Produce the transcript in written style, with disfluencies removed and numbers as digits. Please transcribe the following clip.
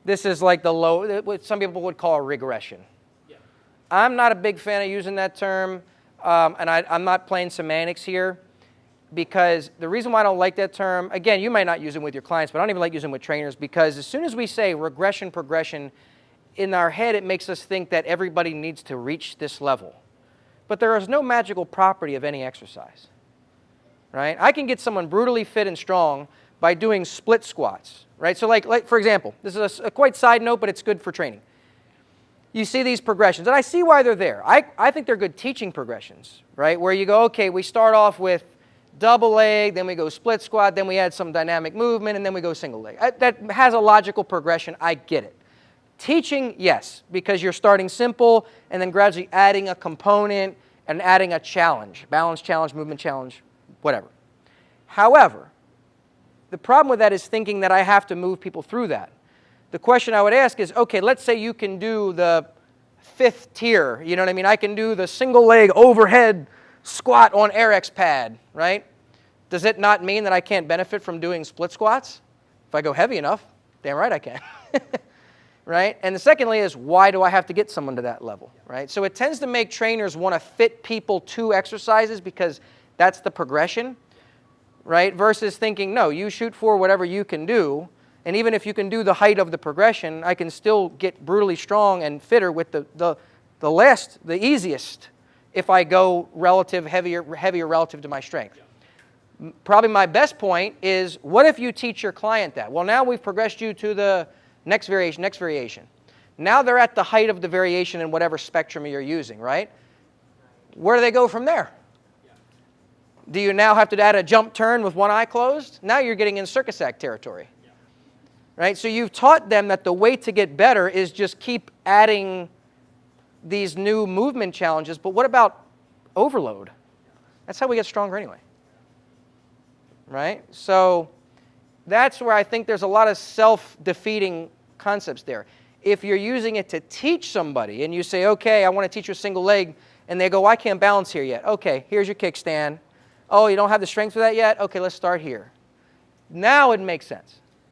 This is like the low, what some people would call a regression. Yeah. I'm not a big fan of using that term, and I'm not playing semantics here, because the reason why I don't like that term, again, you might not use it with your clients, but I don't even like using it with trainers, because as soon as we say regression, progression, in our head it makes us think that everybody needs to reach this level. But there is no magical property of any exercise, right? I can get someone brutally fit and strong by doing split squats, right? So like for example, this is a quite side note, but it's good for training. You see these progressions, and I see why they're there. I think they're good teaching progressions, right? Where you go, okay, we start off with double leg, then we go split squat, then we add some dynamic movement, and then we go single leg. That has a logical progression. I get it. Teaching, yes, because you're starting simple and then gradually adding a component and adding a challenge, balance challenge, movement challenge, whatever. However, the problem with that is thinking that I have to move people through that. The question I would ask is, okay, let's say you can do the 5th tier, you know what I mean? I can do the single leg overhead squat on RX pad, right? Does it not mean that I can't benefit from doing split squats? If I go heavy enough, damn right I can. Right? And secondly is, why do I have to get someone to that level, right? So it tends to make trainers want to fit people to exercises because that's the progression, right? Versus thinking, no, you shoot for whatever you can do, and even if you can do the height of the progression, I can still get brutally strong and fitter with the easiest, if I go heavier relative to my strength. Yeah. Probably my best point is, what if you teach your client that? Well, now we've progressed you to the next variation. Now they're at the height of the variation in whatever spectrum you're using, right? Where do they go from there? Yeah. Do you now have to add a jump turn with one eye closed? Now you're getting in circus act territory. Yeah. Right? So you've taught them that the way to get better is just keep adding these new movement challenges, but what about overload? That's how we get stronger anyway. Right? So that's where I think there's a lot of self-defeating concepts there. If you're using it to teach somebody and you say, okay, I want to teach you a single leg, and they go, I can't balance here yet. Okay, here's your kickstand. Oh, you don't have the strength for that yet? Okay, let's start here. Now it makes sense.